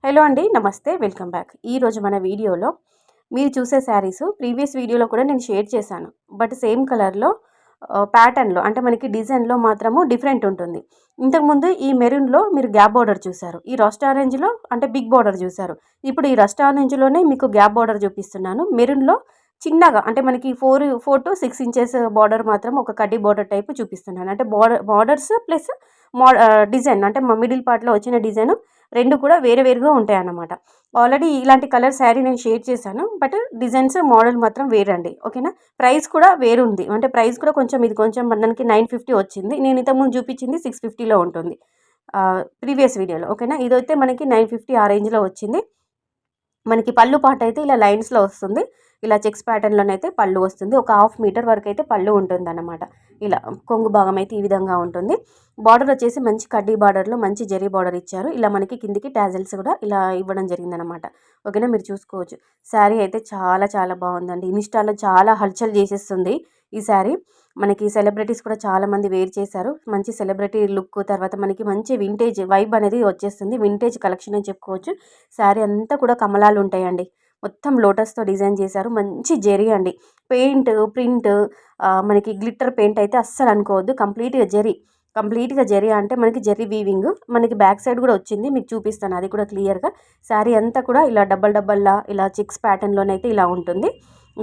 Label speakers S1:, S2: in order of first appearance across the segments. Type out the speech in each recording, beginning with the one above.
S1: Hello అండి, నమస్తే, welcome back. ఈరోజు మన వీడియోలో మీరు చూసే శారీస్ ప్రీవియస్ వీడియోలో కూడా నేను షేర్ చేశాను. బట్ సేమ్ కలర్లో ప్యాటర్న్లో అంటే మనకి డిజైన్లో మాత్రము డిఫరెంట్ ఉంటుంది. ఇంతకుముందు ఈ మెరూన్లో మీరు గ్యాప్ బార్డర్ చూసారు, ఈ రస్ట్ ఆరెంజ్లో అంటే బిగ్ బార్డర్ చూసారు. ఇప్పుడు ఈ రస్ట్ ఆరెంజ్లోనే మీకు గ్యాప్ బార్డర్ చూపిస్తున్నాను. మెరూన్లో చిన్నగా అంటే మనకి 4 to 6 ఇంచెస్ బార్డర్ మాత్రం ఒక కడ్డీ బార్డర్ టైపు చూపిస్తున్నాను. అంటే బార్డర్స్ ప్లస్ డిజైన్ అంటే మా మిడిల్ పార్ట్లో వచ్చిన డిజైన్ రెండు కూడా వేరే వేరుగా ఉంటాయన్నమాట. ఆల్రెడీ ఇలాంటి కలర్ శారీ నేను షేర్ చేశాను. బట్ డిజైన్స్ మోడల్ మాత్రం వేరండి. ఓకేనా. ప్రైస్ కూడా వేరుంది. అంటే ప్రైస్ కూడా కొంచెం ఇది కొంచెం మనకి 950 వచ్చింది. నేను ఇంతకుముందు చూపించింది 650లో ఉంటుంది ప్రీవియస్ వీడియోలో. ఓకేనా. ఇదైతే మనకి 950 ఆ రేంజ్లో వచ్చింది. మనకి పళ్ళు పాట అయితే ఇలా లైన్స్లో వస్తుంది. ఇలా చెక్స్ ప్యాటర్న్లోనైతే పళ్ళు వస్తుంది. ఒక 1/2 మీటర్ వరకు అయితే పళ్ళు ఉంటుంది అన్నమాట. ఇలా కొంగు భాగం అయితే ఈ విధంగా ఉంటుంది. బార్డర్ వచ్చేసి మంచి కడ్డీ బార్డర్లో మంచి జరీ బార్డర్ ఇచ్చారు. ఇలా మనకి కిందికి టాజల్స్ కూడా ఇలా ఇవ్వడం జరిగిందనమాట. ఓకేనా. మీరు చూసుకోవచ్చు. శారీ అయితే చాలా చాలా బాగుందండి. ఇన్స్టాలో చాలా హల్చల్ చేసేస్తుంది ఈ శారీ. మనకి సెలబ్రిటీస్ కూడా చాలామంది వేర్ చేశారు. మంచి సెలబ్రిటీ లుక్, తర్వాత మనకి మంచి వింటేజ్ వైబ్ అనేది వచ్చేస్తుంది. వింటేజ్ కలెక్షన్ అని చెప్పుకోవచ్చు. శారీ అంతా కూడా కమలాలు ఉంటాయండి. మొత్తం లోటస్తో డిజైన్ చేశారు. మంచి జెరీ అండి. పెయింట్ ప్రింట్ మనకి గ్లిట్టర్ పెయింట్ అయితే అస్సలు అనుకోవద్దు. కంప్లీట్గా జెరీ అంటే మనకి జెరీ వీవింగ్. మనకి బ్యాక్ సైడ్ కూడా వచ్చింది, మీకు చూపిస్తాను అది కూడా క్లియర్గా. శారీ అంతా కూడా ఇలా డబ్బల్లా ఇలా చెక్స్ ప్యాటర్న్లోనైతే ఇలా ఉంటుంది.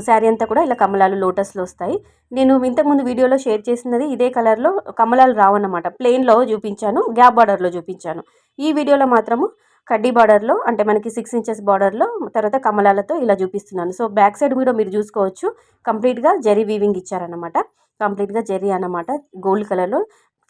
S1: శారీ అంతా కూడా ఇలా కమలాలు లోటస్లో వస్తాయి. నేను ఇంతకుముందు వీడియోలో షేర్ చేసినది ఇదే కలర్లో కమలాలు రావన్నమాట. ప్లెయిన్లో చూపించాను, గ్యాప్ బార్డర్లో చూపించాను. ఈ వీడియోలో మాత్రము కడ్డీ బార్డర్లో అంటే మనకి 6 ఇంచెస్ బార్డర్లో తర్వాత కమలాలతో ఇలా చూపిస్తున్నాను. సో బ్యాక్ సైడ్ కూడా మీరు చూసుకోవచ్చు. కంప్లీట్గా జెరీ వీవింగ్ ఇచ్చారనమాట. కంప్లీట్గా జెరీ అన్నమాట. గోల్డ్ కలర్లో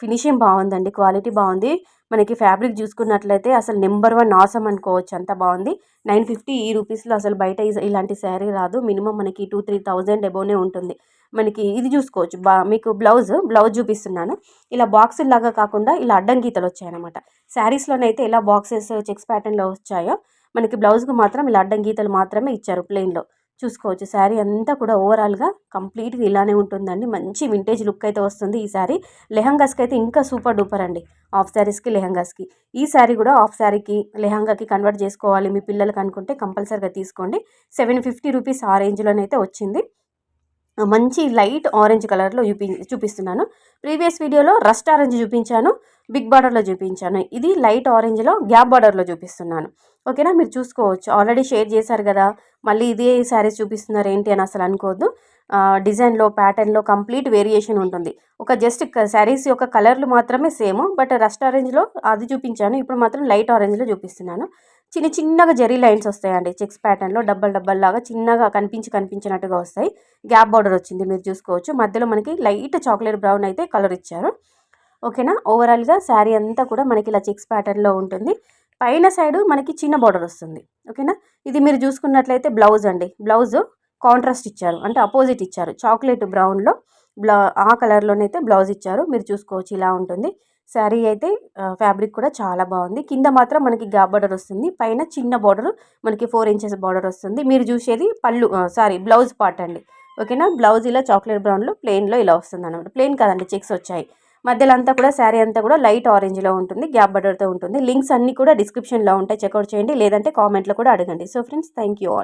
S1: ఫినిషింగ్ బాగుందండి. క్వాలిటీ బాగుంది. మనకి ఫ్యాబ్రిక్ చూసుకున్నట్లయితే అసలు నెంబర్ 1 ఆసమ్ అనుకోవచ్చు. అంత బాగుంది. 950 ఈ రూపీస్లో అసలు బయట ఇలాంటి శారీ రాదు. మినిమం మనకి 2-3 thousand ఎబోనే ఉంటుంది. మనకి ఇది చూసుకోవచ్చు. మీకు బ్లౌజ్ చూపిస్తున్నాను. ఇలా బాక్స్ లాగా కాకుండా ఇలా అడ్డం గీతలు వచ్చాయన్నమాట. శారీస్లోనైతే ఇలా బాక్సెస్ చెక్స్ ప్యాటర్న్లో వచ్చాయో మనకి బ్లౌజ్కి మాత్రం ఇలా అడ్డం గీతలు మాత్రమే ఇచ్చారు ప్లెయిన్లో. చూసుకోవచ్చు. శారీ అంతా కూడా ఓవరాల్గా కంప్లీట్గా ఇలానే ఉంటుందండి. మంచి వింటేజ్ లుక్ అయితే వస్తుంది ఈ శారీ. లెహంగాస్కి అయితే ఇంకా సూపర్ డూపర్ అండి. హాఫ్ శారీస్కి లెహంగాస్కి. ఈ శారీ కూడా హాఫ్ శారీకి లెహంగాకి కన్వర్ట్ చేసుకోవాలి మీ పిల్లలకి అనుకుంటే కంపల్సరీగా తీసుకోండి. 750 రూపీస్ ఆ రేంజ్లోనైతే వచ్చింది. మంచి లైట్ ఆరెంజ్ కలర్లో చూపిస్తున్నాను. ప్రీవియస్ వీడియోలో రస్ట్ ఆరెంజ్ చూపించాను, బిగ్ బార్డర్లో చూపించాను. ఇది లైట్ ఆరెంజ్లో గ్యాప్ బార్డర్లో చూపిస్తున్నాను. ఓకేనా. మీరు చూసుకోవచ్చు. ఆల్రెడీ షేర్ చేశారు కదా, మళ్ళీ ఇదే శారీస్ చూపిస్తున్నారు ఏంటి అని అసలు అనుకోవద్దు. డిజైన్లో ప్యాటర్న్లో కంప్లీట్ వేరియేషన్ ఉంటుంది. ఒక జస్ట్ శారీస్ యొక్క కలర్లు మాత్రమే సేమ్. బట్ రస్ట్ ఆరెంజ్లో అది చూపించాను, ఇప్పుడు మాత్రం లైట్ ఆరెంజ్లో చూపిస్తున్నాను. చిన్నగా జెరీ లైన్స్ వస్తాయండి. చెక్స్ ప్యాటర్న్లో డబ్బల్ లాగా చిన్నగా కనిపించినట్టుగా వస్తాయి. గ్యాప్ బార్డర్ వచ్చింది, మీరు చూసుకోవచ్చు. మధ్యలో మనకి లైట్ చాక్లెట్ బ్రౌన్ అయితే కలర్ ఇచ్చారు. ఓకేనా. ఓవరాల్గా శారీ అంతా కూడా మనకి ఇలా చెక్స్ ప్యాటర్న్లో ఉంటుంది. పైన సైడ్ మనకి చిన్న బార్డర్ వస్తుంది. ఓకేనా. ఇది మీరు చూసుకున్నట్లయితే బ్లౌజ్ అండి. బ్లౌజ్ కాంట్రాస్ట్ ఇచ్చారు, అంటే అపోజిట్ ఇచ్చారు. చాక్లెట్ బ్రౌన్లో ఆ కలర్లోనైతే బ్లౌజ్ ఇచ్చారు. మీరు చూసుకోవచ్చు. ఇలా ఉంటుంది శారీ అయితే. ఫ్యాబ్రిక్ కూడా చాలా బాగుంది. కింద మాత్రం మనకి గ్యాప్ బార్డర్ వస్తుంది. పైన చిన్న బార్డర్ మనకి 4 ఇంచెస్ బార్డర్ వస్తుంది. మీరు చూసేది బ్లౌజ్ పార్ట్ అండి. ఓకేనా. బ్లౌజ్ ఇలా చాక్లెట్ బ్రౌన్లో ప్లెయిన్లో ఇలా వస్తుంది అనమాట. ప్లెయిన్ కాదండి, చెక్స్ వచ్చాయి. మధ్యలో అంతా కూడా శారీ అంతా కూడా లైట్ ఆరెంజ్లో ఉంటుంది, గ్యాప్ బార్డర్తో ఉంటుంది. లింక్స్ అన్నీ కూడా డిస్క్రిప్షన్లో ఉంటాయి, చెక్అవుట్ చేయండి. లేదంటే కామెంట్లో కూడా అడగండి. So friends, thank you all.